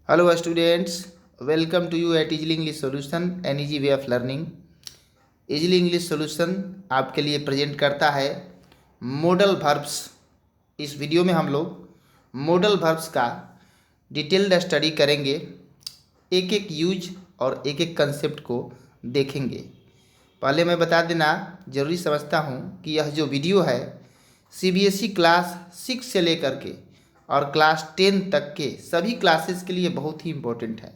Hello students, welcome to you at Easily English Solution, an easy way of learning. Easily English Solution आपके लिए present करता है modal verbs. इस video में हम लोग मॉडल वर्ब्स का डिटेल्ड स्टडी करेंगे, एक एक यूज और एक एक कंसेप्ट को देखेंगे। पहले मैं बता देना ज़रूरी समझता हूँ कि यह जो वीडियो है सीबीएसई क्लास 6 से लेकर के और क्लास 10 तक के सभी क्लासेस के लिए बहुत ही इम्पोर्टेंट है।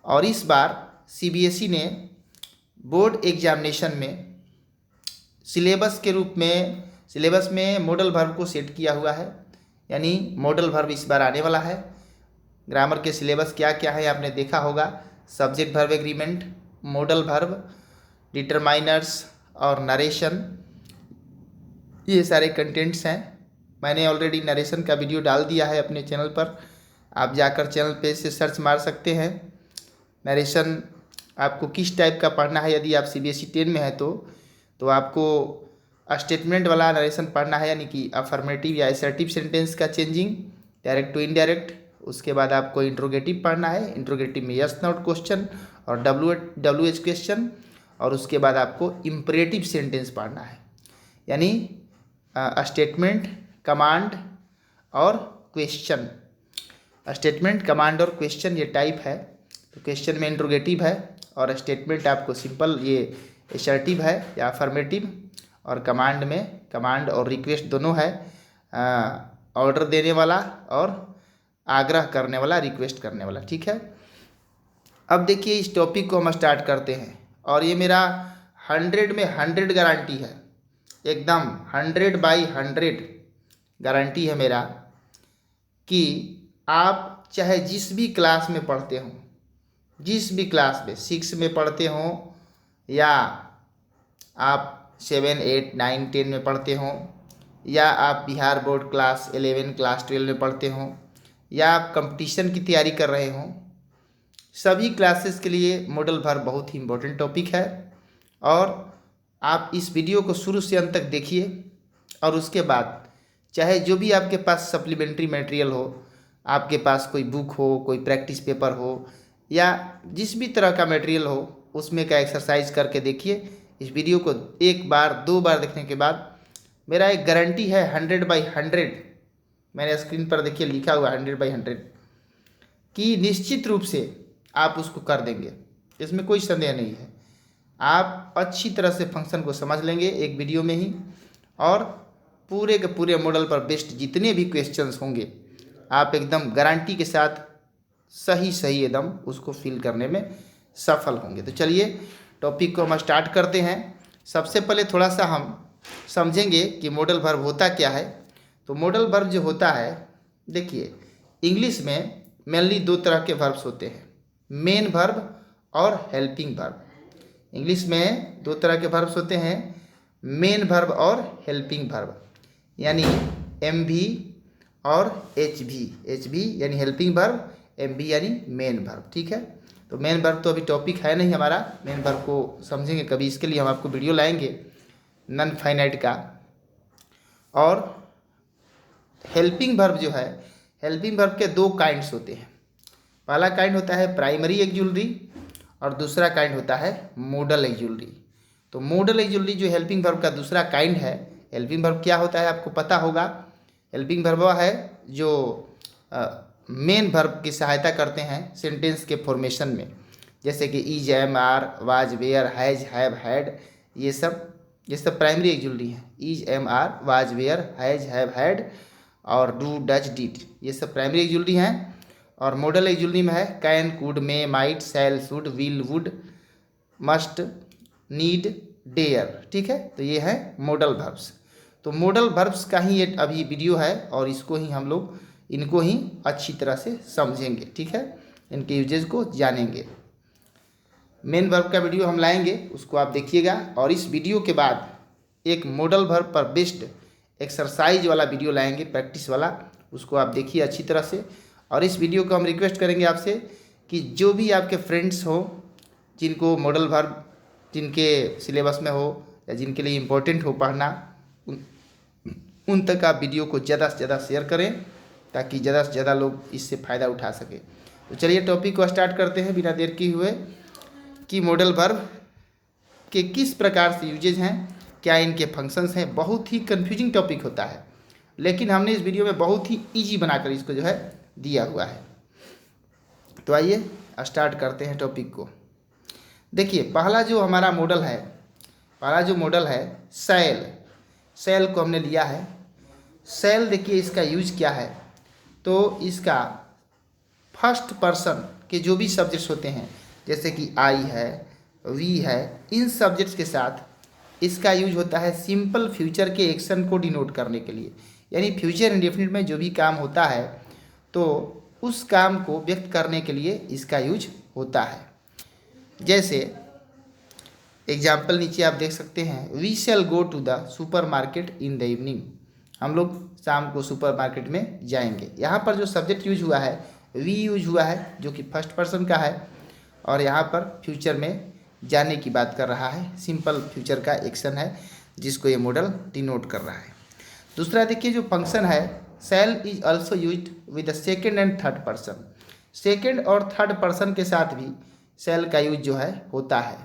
और इस बार सीबीएसई ने बोर्ड एग्जामिनेशन में सिलेबस में मॉडल वर्ब को सेट किया हुआ है, यानी मॉडल वर्ब इस बार आने वाला है। ग्रामर के सिलेबस क्या क्या है आपने देखा होगा, subject verb agreement, modal verb, determiners और नरेशन, ये सारे कंटेंट्स हैं। मैंने ऑलरेडी नरेशन का वीडियो डाल दिया है अपने चैनल पर, आप जाकर चैनल पे से सर्च मार सकते हैं। नरेशन आपको किस टाइप का पढ़ना है, यदि आप सीबीएसई 10 में है तो आपको स्टेटमेंट वाला नरेशन पढ़ना है, यानी कि अफर्मेटिव या असर्टिव सेंटेंस का चेंजिंग, डायरेक्ट टू इनडायरेक्ट। उसके बाद आपको इंट्रोगेटिव पढ़ना है, इंट्रोगेटिव में यस नॉट क्वेश्चन और डब्ल्यू एच क्वेश्चन। और उसके बाद आपको इम्परेटिव सेंटेंस पढ़ना है, यानी स्टेटमेंट, कमांड और क्वेश्चन। स्टेटमेंट, कमांड और क्वेश्चन ये टाइप है। तो क्वेश्चन में इंट्रोगेटिव है और स्टेटमेंट आपको सिंपल ये असर्टिव है या अफर्मेटिव, और कमांड में कमांड और रिक्वेस्ट दोनों है, ऑर्डर देने वाला और आग्रह करने वाला, रिक्वेस्ट करने वाला। ठीक है, अब देखिए इस टॉपिक को हम स्टार्ट करते हैं। और ये मेरा 100 में 100 गारंटी है, एकदम 100/100 गारंटी है मेरा कि आप चाहे जिस भी क्लास में पढ़ते हो, जिस भी क्लास में 6 में पढ़ते हो या आप 7, 8, 9, 10 में पढ़ते हो, या आप बिहार बोर्ड क्लास 11, क्लास 12 में पढ़ते हो, या आप कंपटीशन की तैयारी कर रहे हो, सभी क्लासेस के लिए मॉडल वर्ब बहुत ही इम्पोर्टेंट टॉपिक है। और आप इस वीडियो को शुरू से अंत तक देखिए, और उसके बाद चाहे जो भी आपके पास सप्लीमेंट्री मटेरियल हो, आपके पास कोई बुक हो, कोई प्रैक्टिस पेपर हो, या जिस भी तरह का मटेरियल हो, उसमें का एक्सरसाइज करके देखिए। इस वीडियो को 1 बार 2 बार देखने के बाद मेरा एक गारंटी है 100/100, मैंने स्क्रीन पर देखिए लिखा हुआ 100/100, कि निश्चित रूप से आप उसको कर देंगे, इसमें कोई संदेह नहीं है। आप अच्छी तरह से फंक्शन को समझ लेंगे एक वीडियो में ही, और पूरे के पूरे मॉडल पर बेस्ड जितने भी क्वेश्चंस होंगे आप एकदम गारंटी के साथ सही एकदम उसको फिल करने में सफल होंगे। तो चलिए टॉपिक को हम स्टार्ट करते हैं। सबसे पहले थोड़ा सा हम समझेंगे कि मॉडल वर्ब होता क्या है। तो मॉडल वर्ब जो होता है, देखिए इंग्लिश में मेनली 2 तरह के वर्ब्स होते हैं, मेन वर्ब और हेल्पिंग वर्ब। इंग्लिश में 2 तरह के वर्ब्स होते हैं, मेन वर्ब और हेल्पिंग वर्ब, यानी एमवी और एचवी यानी हेल्पिंग वर्ब, एमवी यानी मेन वर्ब। ठीक है, तो मेन वर्ब तो अभी टॉपिक है नहीं हमारा, मेन वर्ब को समझेंगे कभी, इसके लिए हम आपको वीडियो लाएंगे नॉन फाइनाइट का। और हेल्पिंग वर्ब जो है, हेल्पिंग वर्ब के 2 काइंड्स होते हैं। पहला काइंड होता है प्राइमरी एक्जुलरी और दूसरा काइंड होता है मॉडल एक्जुलरी। तो मॉडल एक्जुलरी जो हेल्पिंग वर्ब का दूसरा काइंड है, हेल्पिंग वर्ब क्या होता है आपको पता होगा। हेल्पिंग वर्ब वह है जो मेन वर्ब की सहायता करते हैं सेंटेंस के फॉर्मेशन में, जैसे कि is, am, are, was, were, has, have, had, ये सब प्राइमरी एक्जुलरी हैं। Is, am, are, was, were, has, have, had और डू, डज, डिड, ये सब प्राइमरी एक्जुलरी हैं। और मॉडल एक्जुलरी में है can, could, may, might, shall, should, will, would, must, need, dare. ठीक है, तो ये है मॉडल वर्ब्स। तो मॉडल वर्ब्स का ही ये अभी वीडियो है, और इनको ही अच्छी तरह से समझेंगे। ठीक है, इनके यूजेज को जानेंगे। मेन वर्ब का वीडियो हम लाएंगे, उसको आप देखिएगा। और इस वीडियो के बाद एक मॉडल वर्ब पर बेस्ड एक्सरसाइज वाला वीडियो लाएंगे, प्रैक्टिस वाला, उसको आप देखिए अच्छी तरह से। और इस वीडियो को हम रिक्वेस्ट करेंगे आपसे कि जो भी आपके फ्रेंड्स हो, जिनको मॉडल वर्ब जिनके सिलेबस में हो या जिनके लिए इम्पोर्टेंट हो पढ़ना, उन तक आप वीडियो को ज़्यादा से ज़्यादा शेयर करें, ताकि ज़्यादा से ज़्यादा लोग इससे फ़ायदा उठा सके। तो चलिए टॉपिक को स्टार्ट करते हैं बिना देर किए हुए कि मॉडल वर्ब के किस प्रकार से यूजेज हैं, क्या इनके फंक्शंस हैं। बहुत ही कंफ्यूजिंग टॉपिक होता है, लेकिन हमने इस वीडियो में बहुत ही ईजी बनाकर इसको जो है दिया हुआ है। तो आइए स्टार्ट करते हैं टॉपिक को। देखिए पहला जो हमारा मॉडल है सेल को हमने लिया है। सेल देखिए इसका यूज क्या है, तो इसका फर्स्ट पर्सन के जो भी सब्जेक्ट्स होते हैं जैसे कि आई है, वी है, इन सब्जेक्ट्स के साथ इसका यूज होता है सिंपल फ्यूचर के एक्शन को डिनोट करने के लिए। यानी फ्यूचर इंडेफिनिट में जो भी काम होता है तो उस काम को व्यक्त करने के लिए इसका यूज होता है। जैसे एग्जाम्पल नीचे आप देख सकते हैं, we shall go to the supermarket in the evening. हम लोग शाम को सुपर मार्केट में जाएंगे। यहाँ पर जो सब्जेक्ट यूज हुआ है वी यूज हुआ है जो कि फर्स्ट पर्सन का है, और यहाँ पर फ्यूचर में जाने की बात कर रहा है। सिंपल फ्यूचर का एक्शन है जिसको ये मॉडल डिनोट कर रहा है। दूसरा देखिए जो फंक्शन है, shall is also used with the second and third person. Second और थर्ड पर्सन के साथ भी शैल का यूज जो है होता है।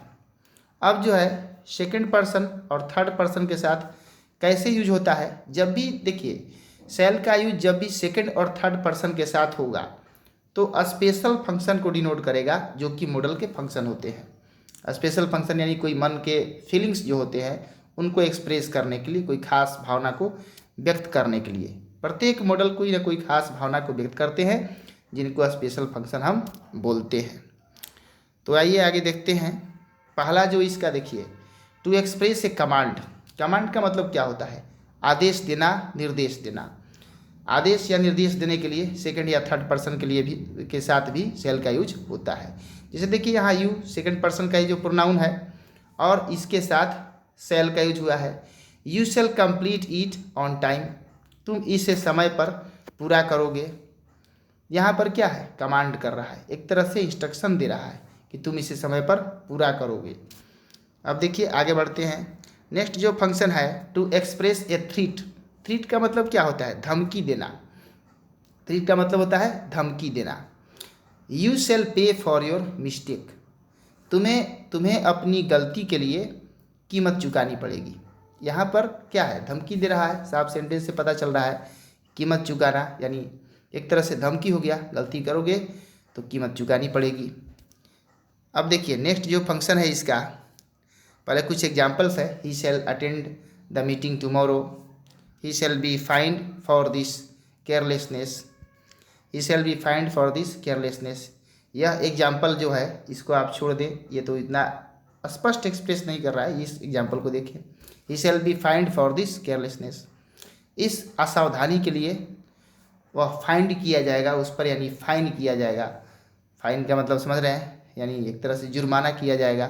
अब जो है सेकेंड पर्सन और थर्ड पर्सन के साथ कैसे यूज होता है, जब भी देखिए शैल का यूज जब भी सेकेंड और थर्ड पर्सन के साथ होगा तो स्पेशल फंक्शन को डिनोट करेगा जो कि मॉडल के फंक्शन होते हैं। स्पेशल फंक्शन यानी कोई मन के फीलिंग्स जो होते हैं उनको एक्सप्रेस करने के लिए, कोई खास भावना को व्यक्त करने के लिए। प्रत्येक मॉडल कोई ना कोई खास भावना को व्यक्त करते हैं जिनको स्पेशल फंक्शन हम बोलते हैं। तो आइए आगे देखते हैं। पहला जो इसका देखिए, to express a command. Command का मतलब क्या होता है, आदेश देना, निर्देश देना। आदेश या निर्देश देने के लिए सेकंड या थर्ड पर्सन के लिए भी के साथ भी शैल का यूज होता है। जैसे देखिए यहाँ यू सेकंड पर्सन का ही जो प्रोनाउन है और इसके साथ शैल का यूज हुआ है। You shall complete it on time. तुम इसे समय पर पूरा करोगे। यहाँ पर क्या है, कमांड कर रहा है, एक तरह से इंस्ट्रक्शन दे रहा है कि तुम इसे समय पर पूरा करोगे। अब देखिए आगे बढ़ते हैं। नेक्स्ट जो फंक्शन है, to express a threat. Threat का मतलब क्या होता है, धमकी देना। थ्रेट का मतलब होता है धमकी देना। यू शैल पे फॉर योर मिस्टेक। तुम्हें अपनी गलती के लिए कीमत चुकानी पड़ेगी। यहाँ पर क्या है, धमकी दे रहा है। साफ सेंटेंस से पता चल रहा है कीमत चुकाना, यानी एक तरह से धमकी हो गया, गलती करोगे तो कीमत चुकानी पड़ेगी। अब देखिए नेक्स्ट जो फंक्शन है इसका, पहले कुछ एग्जाम्पल्स है। He shall attend the meeting tomorrow. He shall be fined for this carelessness. He shall be fined for this carelessness. यह एग्जाम्पल जो है इसको आप छोड़ दें, ये तो इतना स्पष्ट एक्सप्रेस नहीं कर रहा है। इस एग्जाम्पल को देखें, he shall be fined for this carelessness. इस असावधानी के लिए वह फाइंड किया जाएगा उस पर, यानी फाइन किया जाएगा। फाइन का मतलब समझ रहे हैं, यानी एक तरह से जुर्माना किया जाएगा।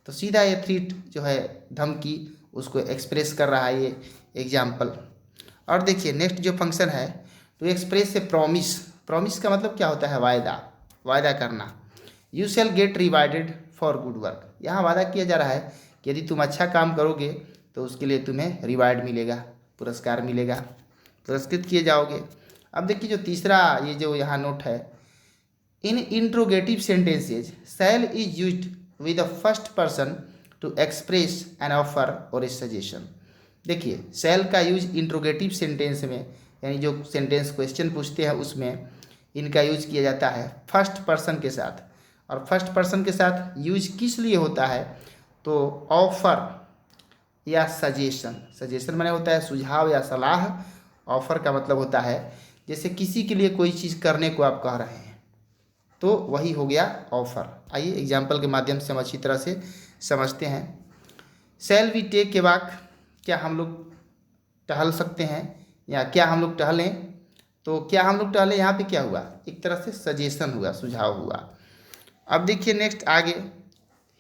तो सीधा ये थ्रेट जो है धमकी, उसको एक्सप्रेस कर रहा है ये एग्जाम्पल। और देखिए नेक्स्ट जो फंक्शन है, to express a promise. Promise का मतलब क्या होता है, वायदा करना। You shall get rewarded for good work. यहाँ वादा किया जा रहा है कि यदि तुम अच्छा काम करोगे तो उसके लिए तुम्हें रिवार्ड मिलेगा, पुरस्कार मिलेगा, पुरस्कृत किए जाओगे। अब देखिए जो तीसरा ये जो यहाँ नोट है, in interrogative sentences shall is used with the first person to express an offer और ए सजेशन। देखिए शैल का यूज इंट्रोगेटिव सेंटेंस में, यानी जो सेंटेंस क्वेश्चन पूछते हैं उसमें इनका यूज किया जाता है फर्स्ट पर्सन के साथ। और फर्स्ट पर्सन के साथ यूज किस लिए होता है, तो ऑफर या सजेशन। सजेशन माने होता है सुझाव या सलाह। ऑफर का मतलब होता है जैसे किसी के लिए कोई चीज़ करने को आप कह रहे हैं तो वही हो गया ऑफर। आइए एग्जाम्पल के माध्यम से हम अच्छी तरह से समझते हैं। Shall we take a walk. क्या हम लोग टहल सकते हैं, या क्या हम लोग टहलें। तो क्या हम लोग टहलें, यहाँ पे क्या हुआ, एक तरह से सजेशन हुआ, सुझाव हुआ। अब देखिए नेक्स्ट आगे,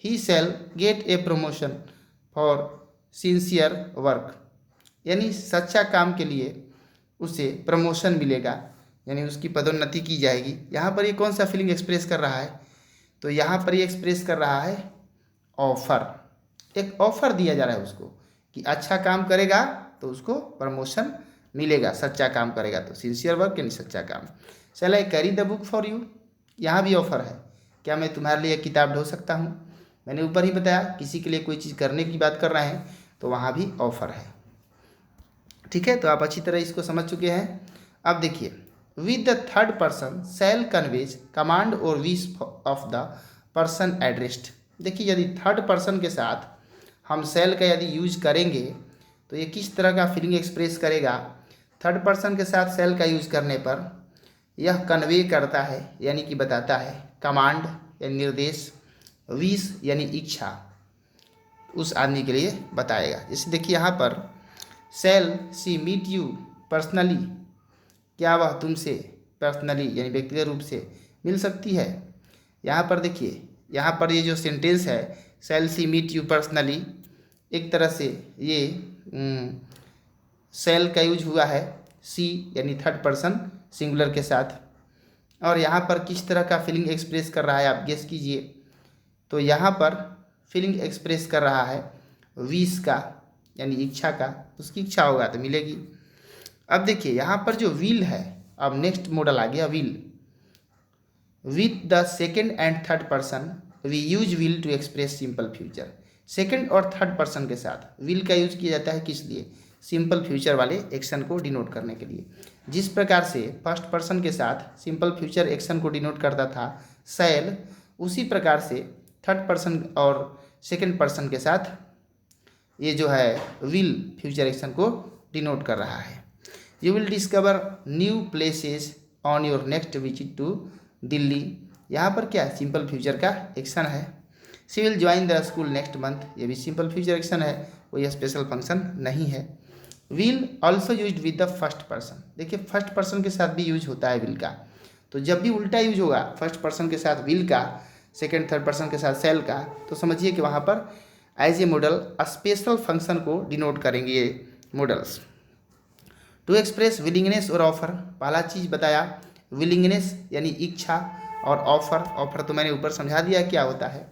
he shall get a promotion for sincere work. यानी सच्चा काम के लिए उसे प्रमोशन मिलेगा, यानी उसकी पदोन्नति की जाएगी। यहाँ पर ये कौन सा फीलिंग एक्सप्रेस कर रहा है, तो यहाँ पर ये एक्सप्रेस कर रहा है ऑफर। एक ऑफर दिया जा रहा है उसको कि अच्छा काम करेगा तो उसको प्रमोशन मिलेगा, सच्चा काम करेगा तो। सिंसियर वर्क यानी सच्चा काम। Shall I carry the book for you, यहाँ भी ऑफर है, क्या मैं तुम्हारे लिए किताब ढो सकता हूँ। मैंने ऊपर ही बताया किसी के लिए कोई चीज़ करने की बात कर रहे हैं तो वहाँ भी ऑफर है। ठीक है, तो आप अच्छी तरह इसको समझ चुके हैं। अब देखिए, with the third person shall conveys command और wish of the person addressed. देखिए, यदि थर्ड पर्सन के साथ हम शैल का यदि यूज करेंगे तो ये किस तरह का फीलिंग एक्सप्रेस करेगा। थर्ड पर्सन के साथ शैल का यूज करने पर यह कन्वे करता है यानी कि बताता है, कमांड यानी निर्देश, विश यानी इच्छा उस आदमी के लिए बताएगा। जैसे देखिए यहाँ पर, शैल सी मीट यू पर्सनली, क्या वह तुमसे पर्सनली यानी व्यक्तिगत रूप से मिल सकती है। यहाँ पर देखिए, यहाँ पर ये जो सेंटेंस है शैल सी मीट यू पर्सनली, एक तरह से ये शैल का यूज हुआ है सी यानी थर्ड पर्सन सिंगुलर के साथ। और यहाँ पर किस तरह का फीलिंग एक्सप्रेस कर रहा है आप गेस कीजिए। तो यहाँ पर फीलिंग एक्सप्रेस कर रहा है विश का यानी इच्छा का, उसकी इच्छा होगा तो मिलेगी। अब देखिए यहाँ पर जो विल है, अब नेक्स्ट मॉडल आ गया will. With the second and third person we use will to express simple future. Second और थर्ड पर्सन के साथ विल का यूज किया जाता है किस लिए, सिंपल फ्यूचर वाले एक्शन को डिनोट करने के लिए। जिस प्रकार से फर्स्ट पर्सन के साथ सिंपल फ्यूचर एक्शन को डिनोट करता था शैल, उसी प्रकार से थर्ड पर्सन और सेकेंड पर्सन के साथ ये जो है विल फ्यूचर एक्शन को डिनोट कर रहा है। You will discover new places on your next visit to Delhi, यहाँ पर क्या है, सिंपल फ्यूचर का एक्शन है। She will join the school next month, ये भी सिंपल फ्यूचर एक्शन है, कोई स्पेशल फंक्शन नहीं है। Will also use with the first person, देखिए फर्स्ट पर्सन के साथ भी यूज होता है विल का। तो जब भी उल्टा यूज होगा फर्स्ट पर्सन के साथ विल का, सेकेंड थर्ड पर्सन के साथ शैल का, तो समझिए कि वहाँ पर as a modal special function को डिनोट करेंगे ये मॉडल्स। टू एक्सप्रेस विलिंगनेस और ऑफर, पहला चीज़ बताया विलिंगनेस यानी इच्छा, और ऑफर, ऑफर तो मैंने ऊपर समझा दिया क्या होता है।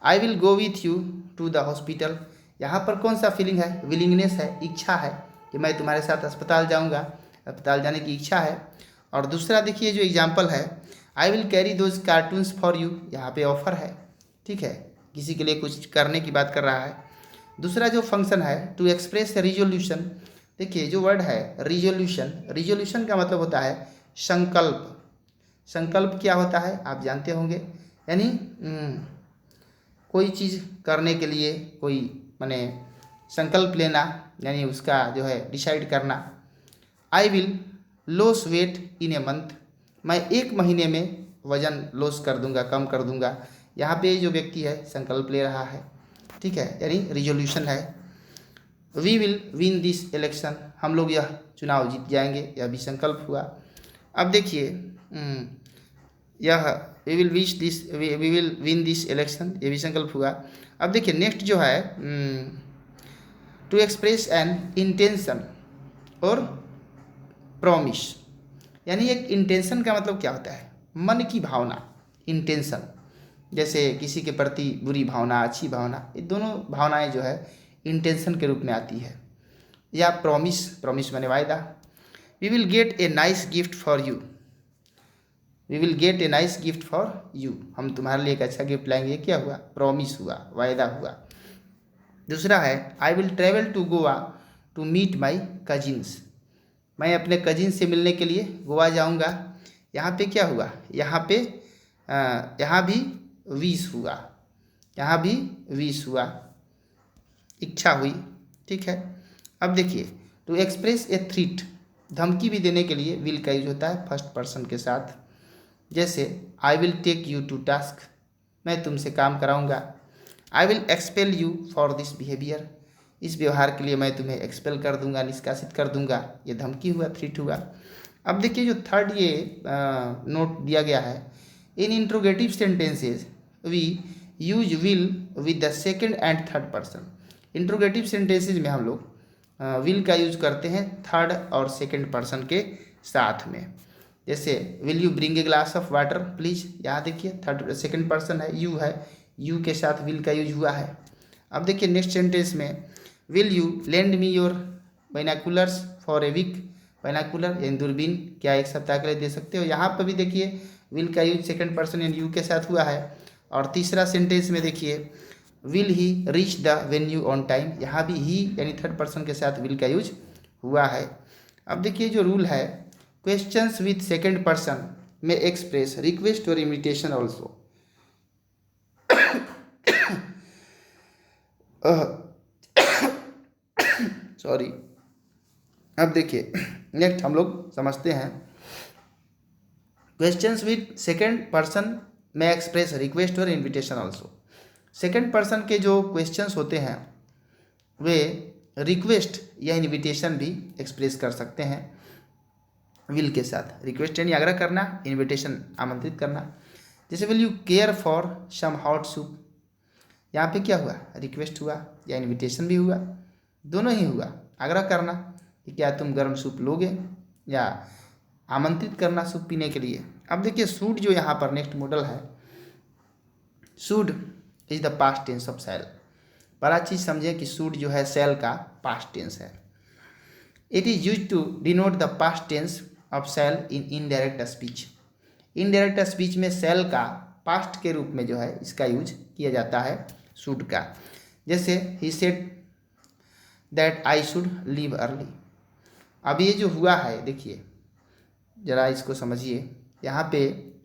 I will go with you to the hospital, यहाँ पर कौन सा फीलिंग है, विलिंगनेस है, इच्छा है कि मैं तुम्हारे साथ अस्पताल जाऊँगा, अस्पताल जाने की इच्छा है। और दूसरा देखिए जो एग्जाम्पल है, I will carry those cartoons for you, यहाँ पे ऑफर है, ठीक है, किसी के लिए कुछ करने की बात कर रहा है। दूसरा जो फंक्शन है टू एक्सप्रेस रिजोल्यूशन, देखिए जो वर्ड है रिजोल्यूशन, रिजोल्यूशन का मतलब होता है संकल्प। संकल्प क्या होता है आप जानते होंगे, यानी कोई चीज़ करने के लिए कोई माने संकल्प लेना, यानी उसका जो है डिसाइड करना। I will loss weight in a month, मैं एक महीने में वज़न लॉस कर दूंगा, कम कर दूंगा। यहाँ पे जो व्यक्ति है संकल्प ले रहा है, ठीक है, यानी रिजोल्यूशन है। We will win this election, हम लोग यह चुनाव जीत जाएंगे, यह भी संकल्प हुआ। अब देखिए यह we will win this election, ये भी संकल्प हुआ। अब देखिए नेक्स्ट जो है टू एक्सप्रेस एन इंटेंशन और प्रॉमिस, यानी एक इंटेंशन का मतलब क्या होता है, मन की भावना, इंटेंशन, जैसे किसी के प्रति बुरी भावना, अच्छी भावना, ये दोनों भावनाएं जो है इंटेंशन के रूप में आती है। या प्रॉमिस, प्रॉमिस माने वायदा। We will get a nice gift for you, we will get a nice gift for you, हम तुम्हारे लिए एक अच्छा गिफ्ट लाएंगे, ये क्या हुआ, प्रॉमिस हुआ, वायदा हुआ। दूसरा है I will travel to Goa to meet my cousins, मैं अपने कजिन से मिलने के लिए गोवा जाऊंगा। यहाँ पे क्या हुआ, यहाँ भी विश हुआ, यहाँ भी विश हुआ, इच्छा हुई, ठीक है। अब देखिए टू एक्सप्रेस ए थ्रेट, धमकी भी देने के लिए विल का यूज होता है फर्स्ट पर्सन के साथ। जैसे I will take you to task, मैं तुमसे काम कराऊंगा। I will expel you for this behaviour, इस व्यवहार के लिए मैं तुम्हें एक्सपेल कर दूंगा, निष्कासित कर दूंगा, ये धमकी हुआ, थ्रेट हुआ। अब देखिए जो थर्ड ये नोट दिया गया है, in interrogative sentences we use will with the second and third person. Interrogative sentences में हम लोग विल का यूज करते हैं थर्ड और सेकेंड पर्सन के साथ में। जैसे will you bring a glass of water please, यहाँ देखिए थर्ड सेकेंड पर्सन है, यू है, यू के साथ विल का यूज हुआ है। अब देखिए नेक्स्ट सेंटेंस में will you lend me your binoculars for a week, binocular यानी दूरबीन क्या एक सप्ताह के लिए दे सकते हो। यहाँ पर भी देखिए विल का यूज सेकंड पर्सन यानी यू के साथ हुआ है। और तीसरा सेंटेंस में देखिए will he reach the venue on time, यहाँ भी ही यानी थर्ड पर्सन के साथ विल का यूज हुआ है। अब देखिए जो रूल है, क्वेश्चंस विथ सेकंड पर्सन में एक्सप्रेस रिक्वेस्ट और इन्विटेशन ऑल्सो। सॉरी। अब देखिए नेक्स्ट हम लोग समझते हैं, क्वेश्चंस विथ सेकंड पर्सन में एक्सप्रेस रिक्वेस्ट और इन्विटेशन ऑल्सो। सेकंड पर्सन के जो क्वेश्चंस होते हैं वे रिक्वेस्ट या इन्विटेशन भी एक्सप्रेस कर सकते हैं विल के साथ। रिक्वेस्ट यानी आग्रह करना, इन्विटेशन आमंत्रित करना। जैसे will you care for some hot soup, यहाँ पे क्या हुआ, रिक्वेस्ट हुआ या इन्विटेशन भी हुआ, दोनों ही हुआ। आग्रह करना कि क्या तुम गर्म सूप लोगे, या आमंत्रित करना सूप पीने के लिए। अब देखिए शुड जो यहाँ पर नेक्स्ट मॉडल है, should is the past tense of shall. बड़ा चीज़ समझें कि शुड जो है शैल का पास्ट टेंस है। It is use to denote the past tense of shall in indirect speech. Indirect speech में शैल का पास्ट के रूप में जो है इसका यूज किया जाता है शुड का। जैसे he said that I should leave early. अब ये जो हुआ है देखिए जरा इसको समझिए, यहाँ पे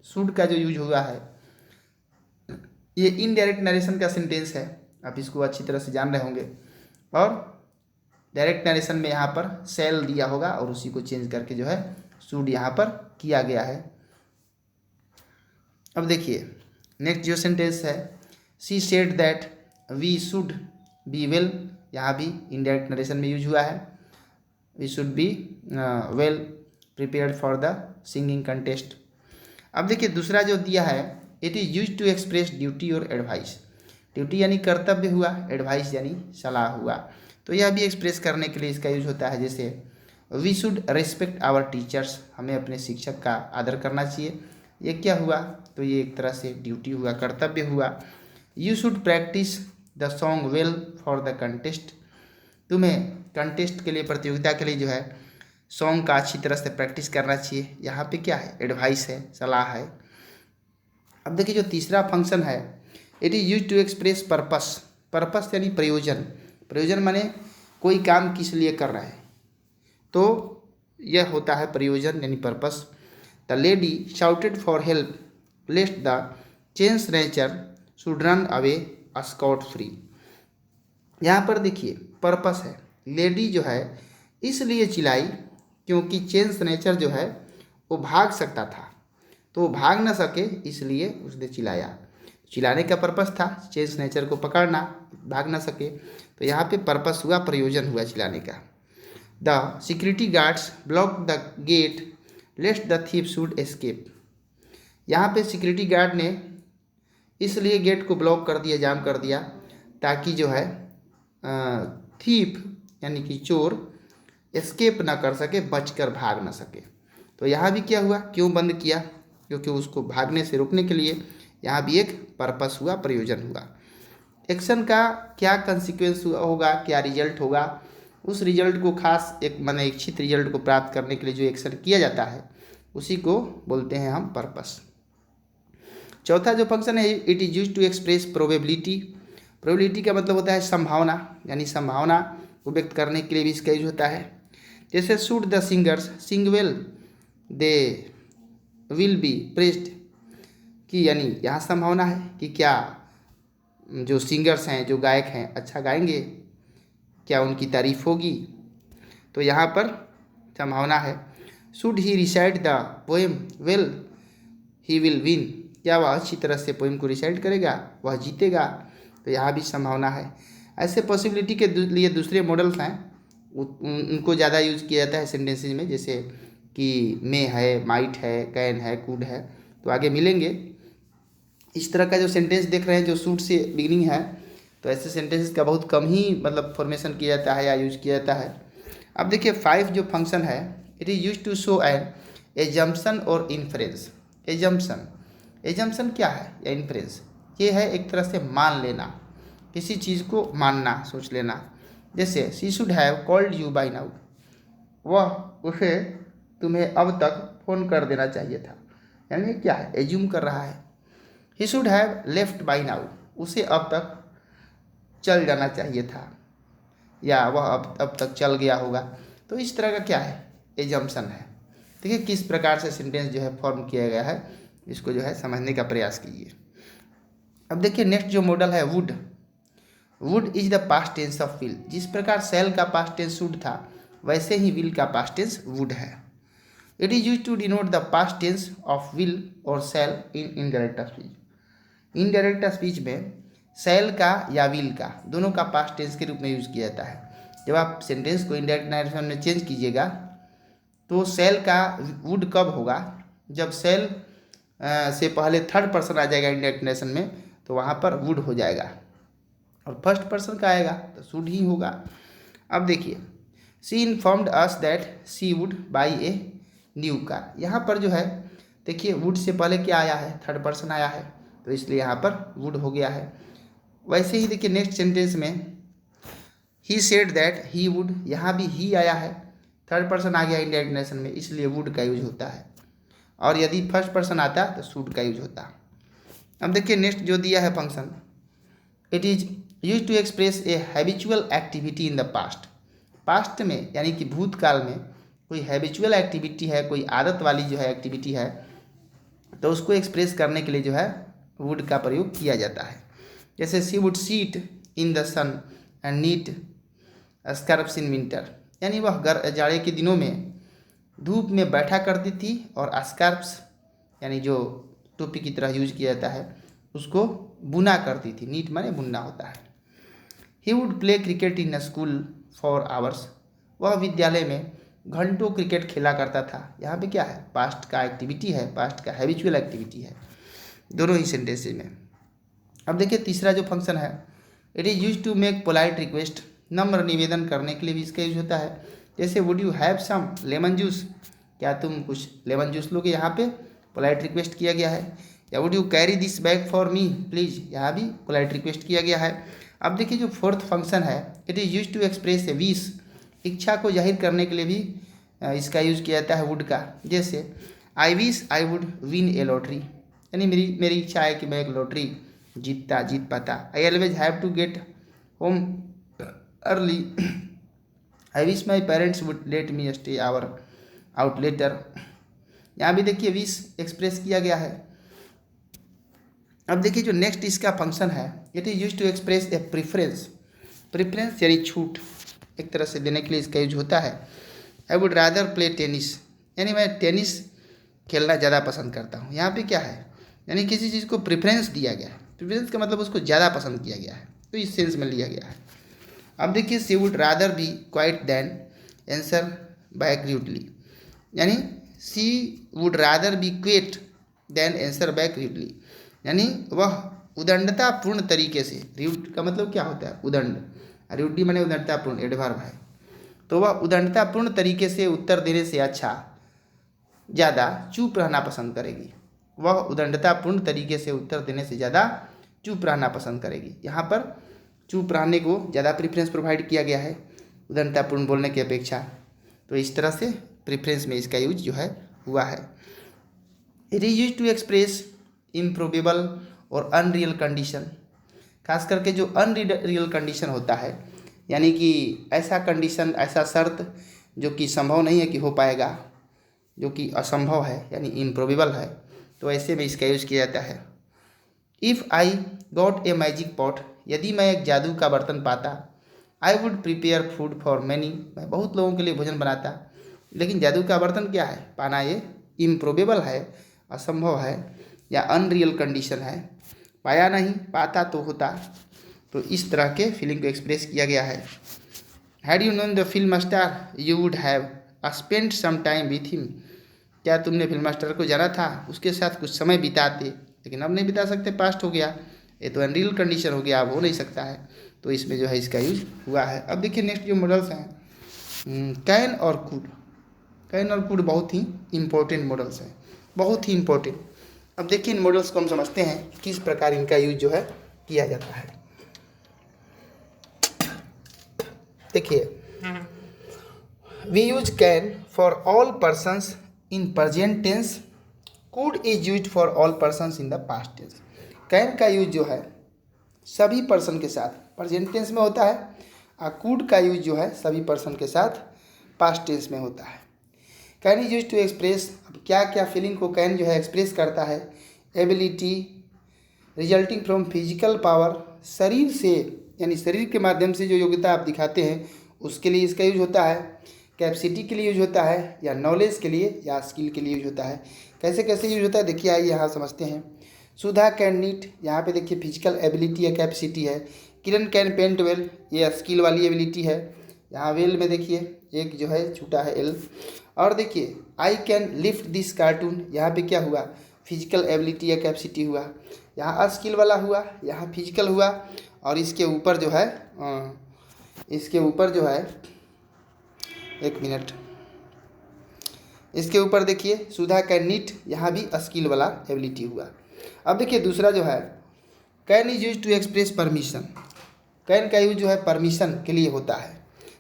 शुड का जो यूज हुआ है ये इनडायरेक्ट नरेशन का सेंटेंस है, आप इसको अच्छी तरह से जान रहे होंगे। और डायरेक्ट नरेशन में यहाँ पर शैल दिया होगा और उसी को चेंज करके जो है शुड यहाँ पर किया गया है। अब देखिए नेक्स्ट जो सेंटेंस है, she said that we should be well, यहाँ भी इनडायरेक्ट नरेशन में यूज हुआ है। We should be well prepared for the singing contest. अब देखिए दूसरा जो दिया है, it is use to express duty और एडवाइस। ड्यूटी यानी कर्तव्य हुआ, एडवाइस यानी सलाह हुआ, तो यह भी एक्सप्रेस करने के लिए इसका यूज होता है। जैसे we should respect our teachers, हमें अपने शिक्षक का आदर करना चाहिए। ये क्या हुआ, तो ये एक तरह से ड्यूटी हुआ, कर्तव्य हुआ। You should practice the song well for the contest, तुम्हें कंटेस्ट के लिए, प्रतियोगिता के लिए जो है सॉन्ग का अच्छी तरह से प्रैक्टिस करना चाहिए। यहाँ पे क्या है, एडवाइस है, सलाह है। अब देखिए जो तीसरा फंक्शन है, it is use to express purpose. Purpose यानी प्रयोजन। प्रयोजन माने कोई काम किस लिए कर रहा है, तो यह होता है प्रयोजन यानी purpose. The lady shouted for help lest the chain snatcher should run away scot free. यहाँ पर देखिए पर्पस है, लेडी जो है इसलिए चिल्लाई क्योंकि चेंज नेचर जो है वो भाग सकता था, तो वो भाग ना सके इसलिए उसने चिल्लाया। चिल्लाने का पर्पस था चेंज नेचर को पकड़ना, भाग ना सके, तो यहाँ पे पर्पस हुआ, प्रयोजन हुआ चिल्लाने का। The security guards block the gate lest the thief should escape. यहाँ पे सिक्योरिटी गार्ड ने इसलिए गेट को ब्लॉक कर दिया, जाम कर दिया, ताकि जो है थीप यानी कि चोर एस्केप ना कर सके, बचकर भाग ना सके। तो यहाँ भी क्या हुआ, क्यों बंद किया, क्योंकि उसको भागने से रोकने के लिए। यहाँ भी एक पर्पस हुआ, प्रयोजन हुआ। एक्शन का क्या कंसिक्वेंस होगा, क्या रिजल्ट होगा, उस रिजल्ट को खास एक माने इच्छित रिजल्ट को प्राप्त करने के लिए जो एक्शन किया जाता है उसी को बोलते हैं हम पर्पस। चौथा जो फंक्शन है, it is use to express probability. Probability का मतलब होता है संभावना, यानी संभावना को व्यक्त करने के लिए भी इसका यूज होता है। जैसे should the singers Singh well they will be pressed, कि यानी यहाँ संभावना है कि क्या जो सिंगर्स हैं, जो गायक हैं अच्छा गाएंगे, क्या उनकी तारीफ होगी, तो यहाँ पर संभावना है। Should he recite the poem well he will win, क्या वह अच्छी तरह से पोएम को रिसाइट करेगा, वह जीतेगा, तो यहाँ भी संभावना है। ऐसे पॉसिबिलिटी के लिए दूसरे मॉडल्स हैं, उनको ज़्यादा यूज किया जाता है सेंटेंसेज में, जैसे कि मे है, माइट है, कैन है, कुड है, तो आगे मिलेंगे। इस तरह का जो सेंटेंस देख रहे हैं जो शुड से बिगिनिंग है, तो ऐसे सेंटेंसेस का बहुत कम ही मतलब फॉर्मेशन किया जाता है या यूज किया जाता है। अब देखिए 5 जो फंक्शन है, it is use to show an assumption और इन्फ्रेंस। एजम्पशन क्या है या इन्फ्रेंस, ये है एक तरह से मान लेना, किसी चीज़ को मानना, सोच लेना। जैसे she should have called you by now, वह उसे तुम्हें अब तक फ़ोन कर देना चाहिए था। यानी क्या है, एज्यूम कर रहा है। He should have left by now, उसे अब तक चल जाना चाहिए था, या वह अब तक चल गया होगा। तो इस तरह का क्या है, एजम्पशन है। देखिए किस प्रकार से सेंटेंस जो है फॉर्म किया गया है, इसको जो है समझने का प्रयास कीजिए। अब देखिए नेक्स्ट जो मॉडल है would. Would is the past tense of will. जिस प्रकार सेल का पास्ट टेंस शुड था, वैसे ही विल का पास्ट टेंस वुड है। It is use to denote the past tense of will और shall in indirect speech. Indirect speech में सेल का या विल का दोनों का पास्ट टेंस के रूप में यूज किया जाता है। जब आप सेंटेंस को इनडायरेक्ट नरेशन में चेंज कीजिएगा तो सेल का वुड कब होगा, जब सेल से पहले थर्ड पर्सन आ जाएगा इंडायरेक्ट नरेशन में, तो वहाँ पर वुड हो जाएगा, और फर्स्ट पर्सन का आएगा तो शुड ही होगा। अब देखिए she informed us that she would buy a new car. यहाँ पर जो है देखिए वुड से पहले क्या आया है, थर्ड पर्सन आया है, तो इसलिए यहाँ पर वुड हो गया है। वैसे ही देखिए नेक्स्ट सेंटेंस में he said that he would, यहाँ भी ही आया है, थर्ड पर्सन आ गया इंडायरेक्ट नरेशन में, इसलिए वुड का यूज होता है। और यदि फर्स्ट पर्सन आता तो शुड का यूज होता। अब देखिए नेक्स्ट जो दिया है function, it is use to express a habitual activity in the past. Past में यानी कि भूतकाल में कोई हैबिचुअल एक्टिविटी है, कोई आदत वाली जो है एक्टिविटी है, तो उसको एक्सप्रेस करने के लिए जो है वुड का प्रयोग किया जाता है। जैसे she would sit in the sun and knit scarves in winter, यानी वह जाड़े के दिनों में धूप में बैठा करती थी और स्कार्फ्स यानी जो टोपी की तरह यूज किया जाता है उसको बुना करती थी। नीट माने बुनना होता है। He would play cricket in school for hours, वह विद्यालय में घंटों क्रिकेट खेला करता था। यहाँ पे क्या है, पास्ट का एक्टिविटी है, पास्ट का हैबिचुअल एक्टिविटी है, दोनों ही सेंटेंसेज में। अब देखिए तीसरा जो फंक्शन है, it is use to make polite request, नम्र निवेदन करने के लिए भी इसका यूज होता है। जैसे would you have some lemon juice, क्या तुम कुछ लेमन जूस लोगे, यहाँ पे पोलाइट रिक्वेस्ट किया गया है। या would you carry this bag for me please, यहाँ भी पोलाइट रिक्वेस्ट किया गया है। अब देखिए जो फोर्थ फंक्शन है, it is use to express a wish, इच्छा को जाहिर करने के लिए भी इसका यूज किया जाता है वुड का। जैसे I wish I would win A lottery, यानी मेरी इच्छा है कि मैं एक लॉटरी जीत पाता। I always have to get home early, I wish my parents would let me stay out later. यहाँ भी देखिए विश एक्सप्रेस किया गया है। अब देखिए जो नेक्स्ट इसका फंक्शन है, it is use to express a preference. Preference यानी छूट एक तरह से देने के लिए इसका यूज होता है। I would rather play tennis, यानी मैं टेनिस खेलना ज़्यादा पसंद करता हूँ। यहाँ पे क्या है, यानी किसी चीज़ को प्रेफरेंस दिया गया है, प्रेफरेंस का मतलब उसको ज़्यादा पसंद किया गया है, तो इस सेंस में लिया गया है। अब देखिए she would rather be quiet than answer back rudely, यानी she would rather be quiet than answer back rudely, यानी वह उदंडतापूर्ण तरीके से, रूड का मतलब क्या होता है, उदंड, रूडी माने उदंडतापूर्ण, एडवर्ब है, तो वह उदंडतापूर्ण तरीके से उत्तर देने से अच्छा ज़्यादा चुप रहना पसंद करेगी। वह उदंडतापूर्ण तरीके से उत्तर देने से ज़्यादा चुप रहना पसंद करेगी। यहाँ पर चुप रहने को ज़्यादा प्रेफरेंस प्रोवाइड किया गया है उदंडतापूर्ण बोलने की अपेक्षा, तो इस तरह से प्रेफरेंस में इसका यूज जो है हुआ है। It is use to express improbable और अनरियल कंडीशन, खास करके जो अनरियल कंडीशन होता है, यानी कि ऐसा कंडीशन, ऐसा शर्त जो कि संभव नहीं है कि हो पाएगा, जो कि असंभव है यानी इम्प्रोबेबल है, तो ऐसे में इसका यूज़ किया जाता है। If I got a magic pot, यदि मैं एक जादू का बर्तन पाता, I would prepare food for many, मैं बहुत लोगों के लिए भोजन बनाता। लेकिन जादू का बर्तन क्या है, पाना ये इम्प्रोबेबल है, असंभव है या अनरियल कंडीशन है, पाया नहीं, पाता तो होता। तो इस तरह के फीलिंग को एक्सप्रेस किया गया है। Had you known the film star you would have spent some time with him, क्या तुमने फिल्म स्टार को जाना था, उसके साथ कुछ समय बिताते, लेकिन अब नहीं बिता सकते, पास्ट हो गया, ये तो अनरियल कंडीशन हो गया, अब हो नहीं सकता है, तो इसमें जो है इसका यूज हुआ है। अब देखिए नेक्स्ट जो मॉडल्स हैं, कैन और कुड। कैन और कुड बहुत ही इम्पोर्टेंट मॉडल्स हैं, बहुत ही इम्पोर्टेंट। अब देखिए इन मॉडल्स को हम समझते हैं किस प्रकार इनका यूज जो है किया जाता है। देखिए we use can for all persons in present tense, could is use for all persons in the past tense. Can का यूज जो है सभी पर्सन के साथ प्रेजेंट टेंस में होता है, और कुड का यूज जो है सभी पर्सन के साथ पास्ट टेंस में होता है। Can is use to express, अब क्या क्या फीलिंग को कैन जो है एक्सप्रेस करता है। Ability resulting from physical power, शरीर से यानी शरीर के माध्यम से जो योग्यता आप दिखाते हैं उसके लिए इसका यूज होता है। कैपेसिटी के लिए यूज होता है, या नॉलेज के लिए या स्किल के लिए यूज होता है। कैसे कैसे यूज होता है देखिए, आइए यहाँ समझते हैं। सुधा कैन नीट, यहाँ पे देखिए फिजिकल एबिलिटी या कैपेसिटी है। किरण कैन पेंट वेल, ये स्किल वाली एबिलिटी है। यहाँ वेल में देखिए एक जो है छूटा है एल। और देखिए I can lift this cartoon, यहाँ पे क्या हुआ, फिजिकल एबिलिटी या कैपेसिटी हुआ। यहाँ स्किल वाला हुआ, यहाँ फिजिकल हुआ, और इसके ऊपर जो है एक मिनट, इसके ऊपर देखिए सुधा कैन नीट, यहाँ भी स्किल वाला एबिलिटी हुआ। अब देखिए दूसरा जो है can is use to express permission. Can का यूज जो है परमिशन के लिए होता है।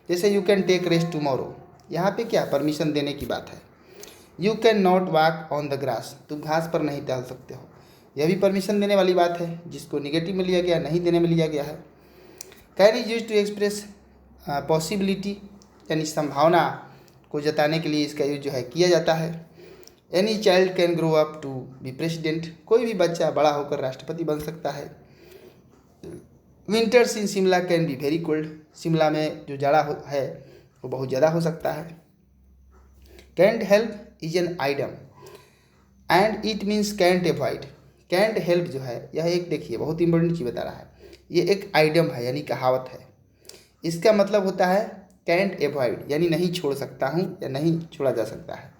जैसे you can take rest tomorrow, यहाँ पे क्या परमिशन देने की बात है। You can not walk on the grass, तुम घास पर नहीं टहल सकते हो, यह भी परमिशन देने वाली बात है, जिसको निगेटिव में लिया गया, नहीं देने में लिया गया है। Can is use to express possibility, यानी संभावना को जताने के लिए इसका यूज जो है किया जाता है। Any child can grow up to be president, कोई भी बच्चा बड़ा होकर राष्ट्रपति बन सकता है। Winters in Shimla can be very cold, Shimla में जो जाड़ा है वो बहुत ज़्यादा हो सकता है। Can't help is an idiom and it means can't avoid. Can't help जो है यह एक देखिए बहुत इंपॉर्टेंट चीज़ बता रहा है, ये एक आइडम है यानी कहावत है। इसका मतलब होता है कैंट एवॉइड, यानी नहीं छोड़ सकता हूँ या नहीं छोड़ा जा सकता है।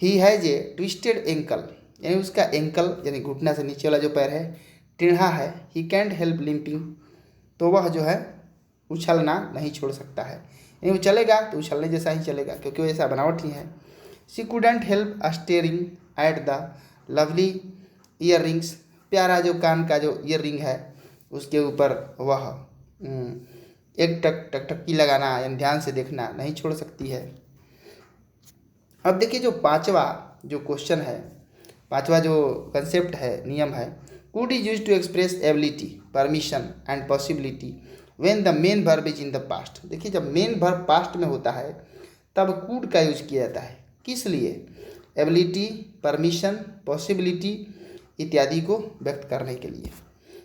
He has a twisted ankle, यानी उसका एंकल यानी घुटना से नीचे वाला जो पैर है टेढ़ा है। ही कैंट हेल्प लिम्पिंग, तो वह जो है उछलना नहीं छोड़ सकता है, यानी वो चलेगा तो उछलने जैसा ही चलेगा क्योंकि वो ऐसा बनावट ही है। She couldn't help staring at the lovely year rings, प्यारा जो कान का जो ईयर रिंग है उसके ऊपर वह एक टकटकी लगाना यानी ध्यान से देखना नहीं छोड़ सकती है। अब देखिए जो पांचवा जो क्वेश्चन है, पांचवा जो कंसेप्ट है, नियम है, could is use to express ability permission and possibility when the main verb is in the past. देखिए जब मेन वर्ब पास्ट में होता है तब कुड का यूज किया जाता है। किस लिए? एबिलिटी, परमिशन, पॉसिबिलिटी इत्यादि को व्यक्त करने के लिए।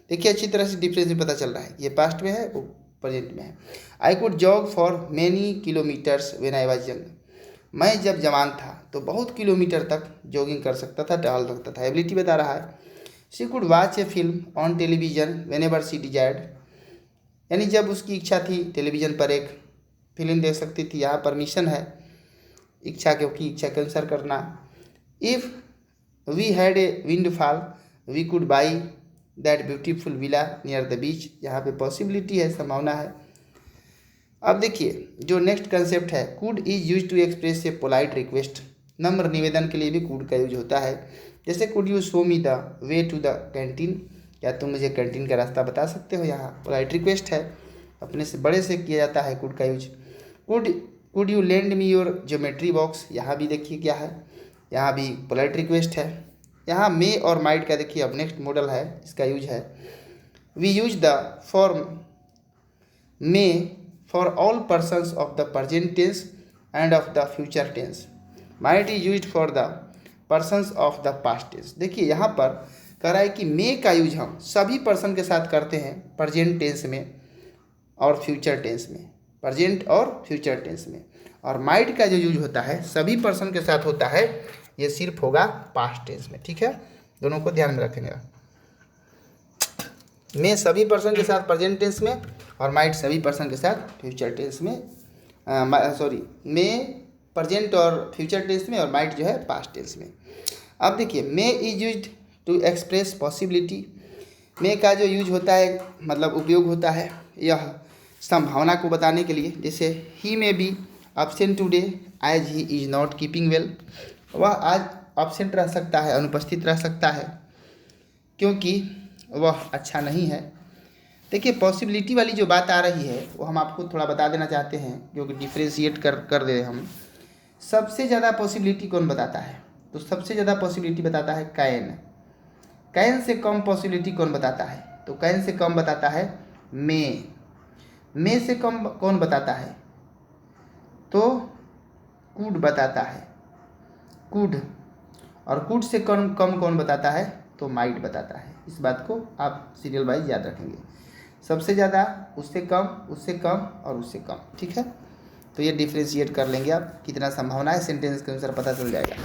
देखिए अच्छी तरह से डिफरेंस भी पता चल रहा है, ये पास्ट में है वो प्रेजेंट में है। I could jog for many kilometres when I was young, मैं जब जवान था तो बहुत किलोमीटर तक जॉगिंग कर सकता था, टहल सकता था, एबिलिटी बता रहा है। She could watch A film on television when ever she desired, यानी जब उसकी इच्छा थी टेलीविज़न पर एक फिल्म देख सकती थी, यहाँ परमिशन है, इच्छा क्योंकि इच्छा के अनुसार करना। If we had a windfall we could buy that beautiful villa near the beach, यहाँ पे पॉसिबिलिटी है, संभावना है। अब देखिए जो नेक्स्ट कंसेप्ट है, could is use to express a polite request, नम्र निवेदन के लिए भी कुड का यूज होता है। जैसे could you show me the way to the canteen, क्या तुम मुझे कैंटीन का रास्ता बता सकते हो, यहाँ पोलाइट रिक्वेस्ट है, अपने से बड़े से किया जाता है कुड का use. Could you lend me your geometry box, यहाँ भी देखिए क्या है, यहाँ भी पोलाइट रिक्वेस्ट है। यहाँ मे और माइट का देखिए अब नेक्स्ट मॉडल है, इसका यूज है। We use the form may for all persons of the present tense and of the future tense, might is use for the persons of the past tense. देखिए यहाँ पर कह रहा है कि मे का यूज हम सभी पर्सन के साथ करते हैं प्रेजेंट टेंस में और फ्यूचर टेंस में, प्रेजेंट और फ्यूचर टेंस में। और माइट का जो यूज होता है सभी पर्सन के साथ होता है, ये सिर्फ होगा पास्ट टेंस में। ठीक है, दोनों को ध्यान में रखेंगे। मे सभी पर्सन के साथ प्रेजेंट टेंस में और माइट सभी पर्सन के साथ फ्यूचर टेंस में, मे प्रेजेंट और फ्यूचर टेंस में और माइट जो है पास्ट टेंस में। अब देखिए may is used to express possibility, may का जो यूज होता है मतलब उपयोग होता है यह संभावना को बताने के लिए। जैसे he may be absent today as he is not keeping well, वह आज एब्सेंट रह सकता है, अनुपस्थित रह सकता है क्योंकि वह अच्छा नहीं है। देखिए पॉसिबिलिटी वाली जो बात आ रही है वो हम आपको थोड़ा बता देना चाहते हैं, क्योंकि डिफ्रेंशिएट कर दे हम। सबसे ज़्यादा पॉसिबिलिटी कौन बताता है? तो सबसे ज़्यादा पॉसिबिलिटी बताता है can. Can say come possibility कौन बताता है? तो कैन से कम बताता है मे से कम कौन बताता है? तो कूड बताता है, कूड। और कूड से कम कम कौन बताता है? तो माइट बताता है। इस बात को आप सीरियल वाइज याद रखेंगे, सबसे ज़्यादा, उससे कम, उससे कम और उससे कम। ठीक है, तो ये डिफ्रेंशिएट कर लेंगे आप, कितना संभावना है सेंटेंस के अनुसार पता चल जाएगा।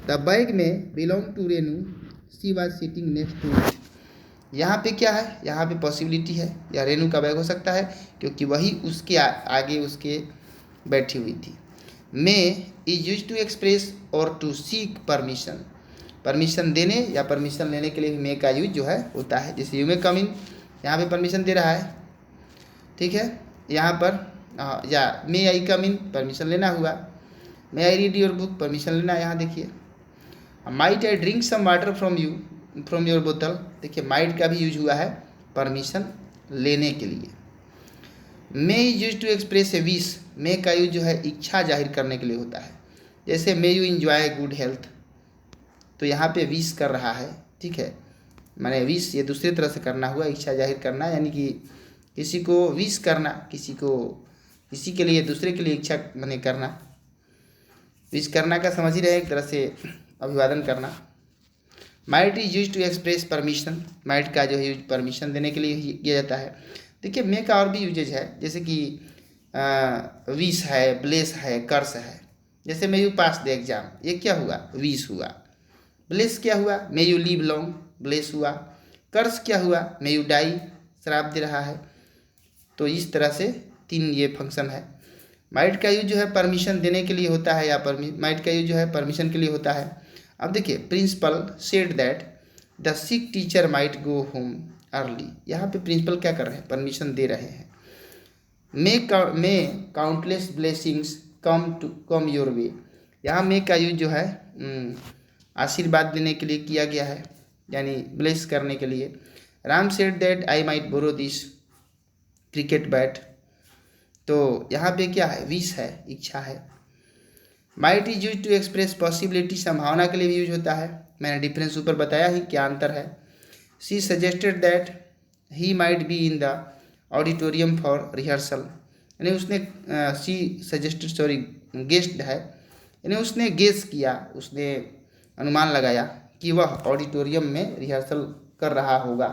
The bag may belong to Renu, she was sitting next to it. यहाँ पे क्या है? यहाँ पे पॉसिबिलिटी है, या रेनू का बैग हो सकता है क्योंकि वही उसके आगे उसके बैठी हुई थी। मे इज यूज टू एक्सप्रेस और टू सीक परमिशन। परमिशन देने या परमिशन लेने के लिए मे का यूज जो है होता है। जैसे यू मे कम इन, यहाँ पे परमिशन दे रहा है, ठीक है। यहाँ पर या मे आई कम इन, परमिशन लेना हुआ। May I read your book, permission लेना। यहाँ देखिए might I drink some water from your बोतल। देखिए माइट का भी यूज हुआ है परमिशन लेने के लिए। May is use to express a wish, may का यूज जो है इच्छा जाहिर करने के लिए होता है। जैसे may you enjoy good health, तो यहाँ पे विश कर रहा है, ठीक है। माने विश ये दूसरी तरह से करना हुआ, इच्छा जाहिर करना, यानी कि किसी को विश करना, किसी के लिए, दूसरे के लिए इच्छा माने करना। विश करना का समझ ही रहे, एक तरह से अभिवादन करना। Might is use to express permission, might का जो है यूज परमिशन देने के लिए किया जाता है। देखिए मे का और भी यूजेज है, जैसे कि विश है, ब्लेस है, कर्स है। जैसे may you pass the exam, ये क्या हुआ? विश हुआ। ब्लेस क्या हुआ? May you live long, bless हुआ। कर्स क्या हुआ? मे यू डाई, श्राप दे रहा है। तो इस तरह से 3 ये फंक्शन है। माइट का यूज जो है परमिशन देने के लिए होता है, या माइट का यूज जो है परमिशन के लिए होता है। अब देखिए principal said that the sick teacher might go home early. यहाँ पे प्रिंसिपल क्या कर रहे हैं? परमिशन दे रहे हैं। May countless blessings come your way. यहाँ मे का यूज जो है आशीर्वाद देने के लिए किया गया है, यानी ब्लेस करने के लिए। Ram said that I might borrow this cricket bat, तो यहाँ पे क्या है? विश है, इच्छा है। Might is use to express possibility, संभावना के लिए भी यूज होता है। मैंने डिफरेंस ऊपर बताया ही, क्या अंतर है। She suggested that he might be in the auditorium for rehearsal, यानी उसने शी सजेस्टेड, सॉरी गेस्ट है, यानी उसने गेस किया, उसने अनुमान लगाया कि वह ऑडिटोरियम में रिहर्सल कर रहा होगा।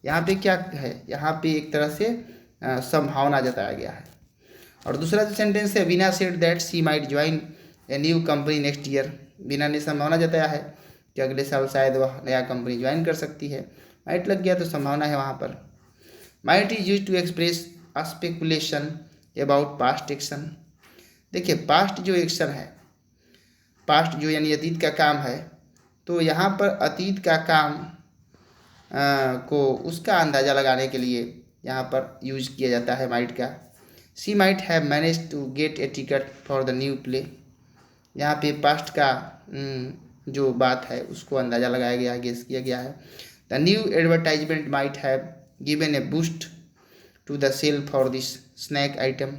यहाँ पे क्या है? यहाँ पे एक तरह से संभावना जताया गया है। और दूसरा जो सेंटेंस है, Veena said that she might join a new company next year. Veena ने संभावना जताया है कि अगले साल शायद वह नया कंपनी ज्वाइन कर सकती है। माइट लग गया तो संभावना है वहाँ पर। Might is use to express a speculation about past action. देखिए पास्ट जो एक्शन है, पास्ट जो यानी अतीत का काम है, तो यहाँ पर अतीत का काम को उसका अंदाज़ा लगाने के लिए यहाँ पर यूज किया जाता है माइट का। She might have manage to get a ticket for the new play. यहाँ पे पास्ट का जो बात है उसको अंदाज़ा लगाया गया है, गेस किया गया है। The new advertisement might have given a boost to the sale for this snack item.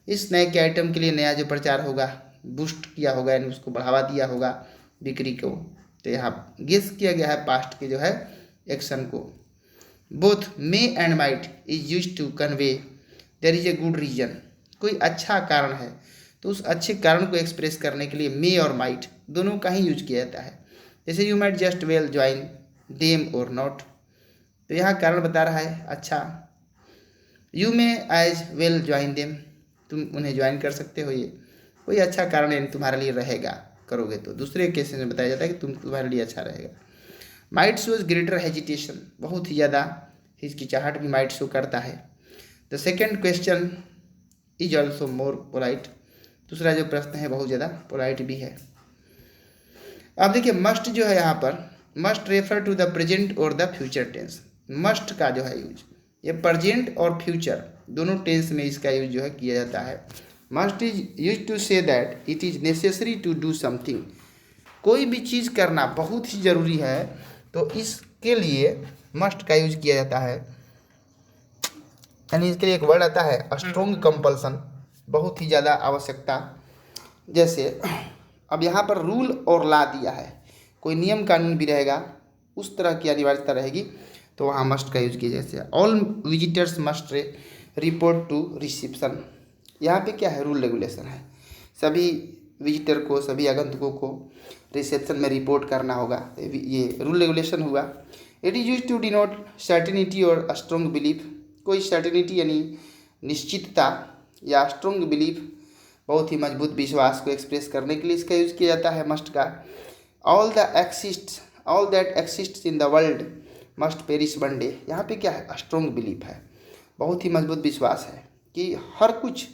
इस स्नैक के आइटम के लिए नया जो प्रचार होगा, बूस्ट किया होगा, यानी उसको बढ़ावा दिया होगा बिक्री को। तो यहाँ गेस किया गया है पास्ट के जो है एक्शन को। Both may and might is use to convey there is a good reason. कोई अच्छा कारण है तो उस अच्छे कारण को एक्सप्रेस करने के लिए मे और माइट दोनों का ही यूज किया जाता है। जैसे you might just well join them और नॉट, तो यहाँ कारण बता रहा है अच्छा। You may as well join them, तुम उन्हें ज्वाइन कर सकते हो, ये कोई अच्छा कारण है तुम्हारे लिए रहेगा, करोगे तो। दूसरे केसेस में बताया जाता है कि तुम्हारे लिए अच्छा रहेगा। माइट शोज ग्रेटर हेजिटेशन, बहुत ही ज़्यादा हिचकिचाहट भी माइट शो करता है। The second question is also more polite, दूसरा जो प्रश्न है बहुत ज़्यादा पोलाइट भी है। अब देखिए मस्ट जो है यहाँ पर, must refer to the present और द फ्यूचर टेंस। मस्ट का जो है यूज, ये प्रेजेंट और फ्यूचर दोनों टेंस में इसका यूज जो है किया जाता है। Must is use to say that it is necessary to do something, कोई भी चीज़ करना बहुत ही ज़रूरी है, तो इसके लिए मस्ट का यूज किया जाता है। यानी इसके लिए एक वर्ड आता है स्ट्रोंग कंपल्सन, बहुत ही ज़्यादा आवश्यकता। जैसे अब यहाँ पर रूल और ला दिया है, कोई नियम कानून भी रहेगा, उस तरह की अनिवार्यता रहेगी तो वहाँ मस्ट का यूज किया। जैसे all visitors must report to reception, यहाँ पे क्या है, रूल रेगुलेशन है, सभी विजिटर को, सभी आगंतुकों को रिसेप्शन में रिपोर्ट करना होगा, ये रूल रेगुलेशन हुआ। It is use to denote certainty और स्ट्रॉन्ग बिलीफ, कोई सर्टिनिटी यानी निश्चितता या स्ट्रॉन्ग बिलीफ बहुत ही मजबूत विश्वास को एक्सप्रेस करने के लिए इसका यूज किया जाता है मस्ट का। All that exist in the world must perish one day, यहाँ पे क्या है, स्ट्रॉन्ग बिलीफ है, बहुत ही मजबूत विश्वास है कि हर कुछ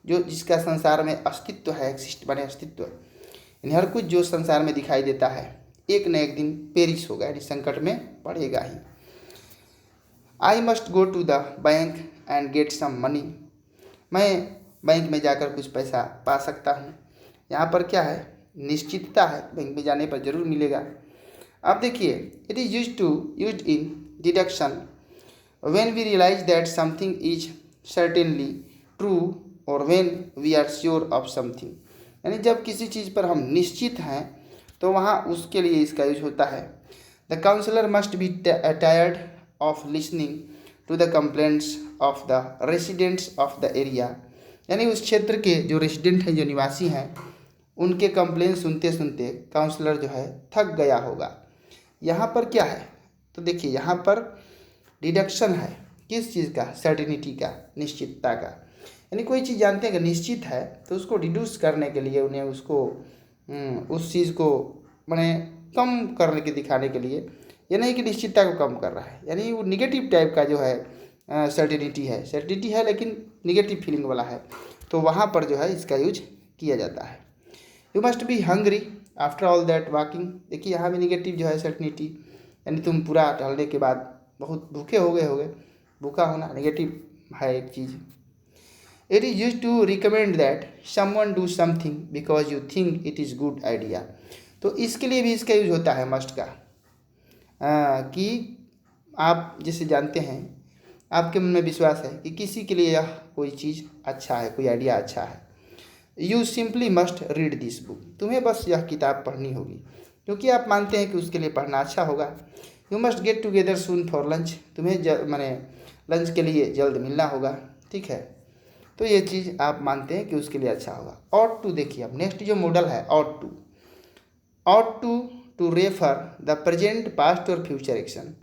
जो जिसका संसार में अस्तित्व है, एक्सिस्ट बने अस्तित्व, यानी हर कुछ जो संसार में दिखाई देता है एक न एक दिन पेरिश होगा, यानी संकट में पड़ेगा ही। I must go to the bank and get some money, मैं बैंक में जाकर कुछ पैसा पा सकता हूँ, यहाँ पर क्या है, निश्चितता है, बैंक में जाने पर जरूर मिलेगा। अब देखिए, it is used in deduction when we realise that something is certainly true और when we are sure of something, यानी जब किसी चीज़ पर हम निश्चित हैं तो वहाँ उसके लिए इसका यूज होता है। The counsellor must be tired of listening to the complaints of the residents of the area, यानी उस क्षेत्र के जो रेसिडेंट हैं, जो निवासी हैं, उनके कंप्लेंट सुनते सुनते काउंसलर जो है थक गया होगा। यहाँ पर क्या है, तो देखिए यहाँ पर डिडक्शन है, किस चीज़ का, सर्टिनिटी का, निश्चितता का, यानी कोई चीज़ जानते हैं कि निश्चित है तो उसको रिड्यूस करने के लिए, उन्हें उसको उस चीज़ को मैंने कम करने के दिखाने के लिए, ये नहीं कि निश्चितता को कम कर रहा है, यानी वो निगेटिव टाइप का जो है सर्टिनिटी है लेकिन निगेटिव फीलिंग वाला है, तो वहाँ पर जो है इसका यूज किया जाता है। You must be hungry after all that walking, देखिए यहाँ भी निगेटिव जो है सर्टिनिटी, यानी तुम पूरा टहलने के बाद बहुत भूखे हो गए होगे, भूखा होना नेगेटिव है एक चीज़। It is use to recommend that someone do something because you think it is good idea, तो इसके लिए भी इसका यूज होता है मस्ट का, कि आप जैसे जानते हैं, आपके मन में विश्वास है कि किसी के लिए यह कोई चीज़ अच्छा है, कोई आइडिया अच्छा है, you simply must read this book, तुम्हें बस यह किताब पढ़नी होगी क्योंकि आप मानते हैं कि उसके लिए पढ़ना अच्छा होगा। You must get together soon for lunch, तुम्हें माने लंच के लिए जल्द मिलना होगा, ठीक है, तो ये चीज़ आप मानते हैं कि उसके लिए अच्छा होगा। ऑट टू, देखिए अब नेक्स्ट जो मॉडल है ought to refer the present, past और फ्यूचर एक्शन,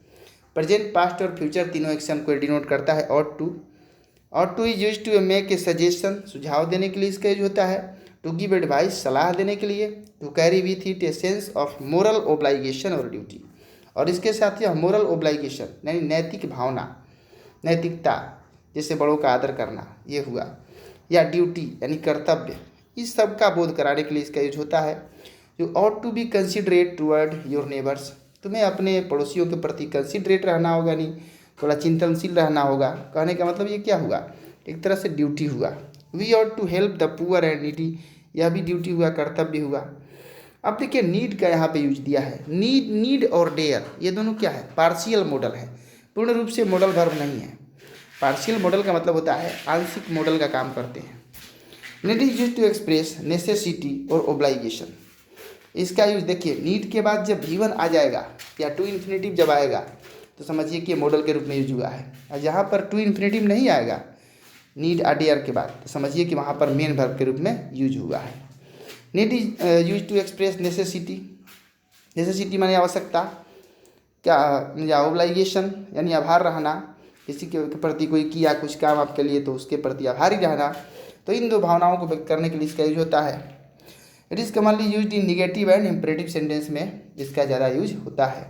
प्रेजेंट, पास्ट और फ्यूचर तीनों एक्शन को डिनोट करता है ought to is use to make a suggestion, सुझाव देने के लिए इसका यूज होता है। टू गिव एडवाइस, सलाह देने के लिए। To carry with it a sense of moral obligation और ड्यूटी, और इसके साथ ही मोरल ओब्लाइगेशन यानी नैतिक भावना, नैतिकता, जैसे बड़ों का आदर करना ये हुआ, या ड्यूटी यानी कर्तव्य, इस सब का बोध कराने के लिए इसका यूज होता है। You ought to be considerate toward your neighbours, तुम्हें अपने पड़ोसियों के प्रति कंसिडरेट रहना होगा, नहीं थोड़ा चिंतनशील रहना होगा, कहने का मतलब ये क्या हुआ, एक तरह से ड्यूटी हुआ। We ought to help the poor and needy, यह भी ड्यूटी हुआ, कर्तव्य हुआ। अब देखिए नीड का यहाँ पे यूज दिया है, नीड और डेयर ये दोनों क्या है, पार्शियल मॉडल है, पूर्ण रूप से मॉडल वर्ब नहीं है। पार्शियल मॉडल का मतलब होता है आंशिक मॉडल का काम करते हैं। Need is use to express necessity और ओब्लाइगेशन, इसका यूज देखिए नीड के बाद जब V1 आ जाएगा या टू इन्फिनेटिव जब आएगा तो समझिए कि मॉडल के रूप में यूज हुआ है, और जहाँ पर टू इन्फिनेटिव नहीं आएगा नीड ADR के बाद तो समझिए कि वहाँ पर मेन वर्ब के रूप में यूज हुआ है। Need is use to express necessity माने आवश्यकता, क्या या ओब्लाइगेशन यानी आभार रहना, किसी के प्रति कोई किया कुछ काम आपके लिए तो उसके प्रति आभारी रहना, तो इन दो भावनाओं को व्यक्त करने के लिए इसका यूज होता है। It is commonly used in negative and imperative sentence में इसका ज़्यादा यूज होता है।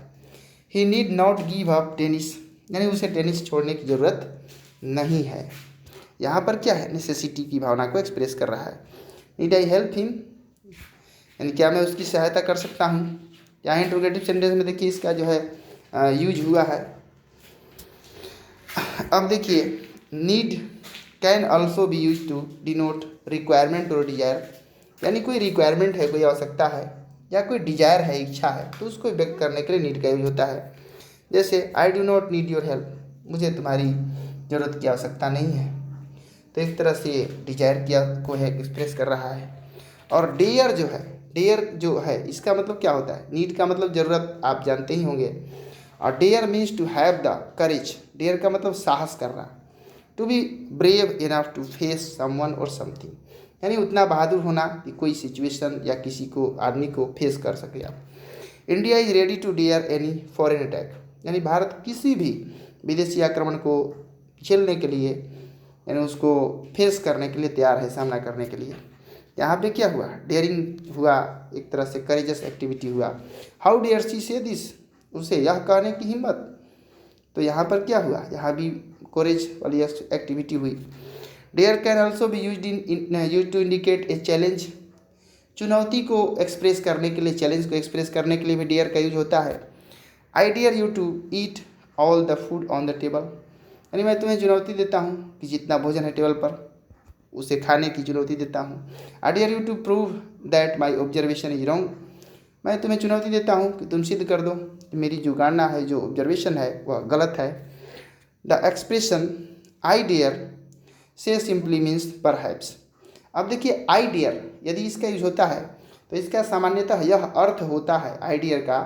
He need not give up tennis, यानी उसे टेनिस छोड़ने की ज़रूरत नहीं है। यहाँ पर क्या है, नेसेसिटी की भावना को एक्सप्रेस कर रहा है। नीड आई हेल्प हिम, यानी क्या मैं उसकी सहायता कर सकता हूँ। यहाँ इंट्रोगेटिव सेंटेंस में देखिए इसका जो है यूज हुआ है। अब देखिए need can also be use to denote requirement और डिजायर, यानी कोई रिक्वायरमेंट है, कोई आवश्यकता है या कोई डिजायर है, इच्छा है, तो उसको व्यक्त करने के लिए नीड का यूज होता है। जैसे I do not need your help, मुझे तुम्हारी ज़रूरत की आवश्यकता नहीं है। तो इस तरह से डिजायर किया को है एक्सप्रेस कर रहा है। और डेयर जो है इसका मतलब क्या होता है? नीड का मतलब ज़रूरत आप जानते ही होंगे। और dare means to have the courage. Dare का मतलब साहस करना। To be brave enough to face someone और समथिंग, यानी उतना बहादुर होना कि कोई सिचुएशन या किसी को आदमी को फेस कर सके आप। India is ready to dare any foreign attack, यानी भारत किसी भी विदेशी आक्रमण को झेलने के लिए, यानी उसको फेस करने के लिए तैयार है, सामना करने के लिए। यहाँ पे क्या हुआ? डेयरिंग हुआ, एक तरह से करेजस एक्टिविटी हुआ। हाउ डेयर शी से दिस, उसे यह कहने की हिम्मत। तो यहाँ पर क्या हुआ? यहाँ भी कोरेज वाली एक्टिविटी हुई। Dare can also be use to indicate a challenge, चुनौती को एक्सप्रेस करने के लिए, चैलेंज को एक्सप्रेस करने के लिए भी डेयर का यूज होता है। I dare you to eat all the food on the table, यानी मैं तुम्हें चुनौती देता हूँ कि जितना भोजन है टेबल पर उसे खाने की चुनौती देता हूँ। I dare you to prove that my observation is wrong, मैं तुम्हें चुनौती देता हूँ कि तुम सिद्ध कर दो कि मेरी जो गणना है, जो ऑब्जर्वेशन है वह गलत है। The expression I dare say simply means perhaps. अब देखिए आई डियर यदि इसका यूज होता है तो इसका सामान्यतः यह अर्थ होता है आई डियर का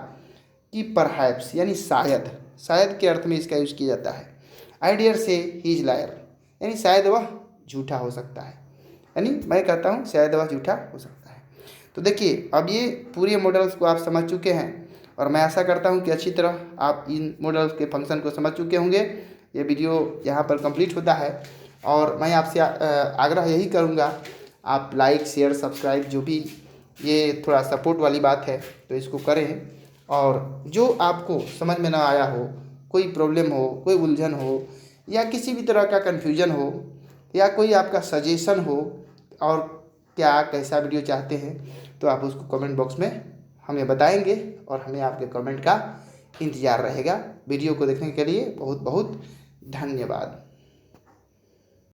कि परहैप्स, यानी शायद, शायद के अर्थ में इसका यूज किया जाता है। आई डियर से ही इज लायर, यानी शायद वह झूठा हो सकता है, यानी मैं कहता हूँ शायद वह झूठा हो सकता है। तो देखिए अब ये पूरे मॉडल्स को आप समझ चुके हैं और मैं आशा करता हूँ कि अच्छी तरह आप इन मॉडल्स के फंक्शन को समझ चुके होंगे। ये वीडियो यहाँ पर कंप्लीट होता है और मैं आपसे आग्रह यही करूँगा, आप लाइक शेयर सब्सक्राइब जो भी, ये थोड़ा सपोर्ट वाली बात है तो इसको करें। और जो आपको समझ में ना आया हो, कोई प्रॉब्लम हो, कोई उलझन हो या किसी भी तरह का कन्फ्यूजन हो या कोई आपका सजेशन हो और क्या कैसा वीडियो चाहते हैं तो आप उसको कमेंट बॉक्स में हमें बताएंगे और हमें आपके कमेंट का इंतज़ार रहेगा। वीडियो को देखने के लिए बहुत बहुत धन्यवाद।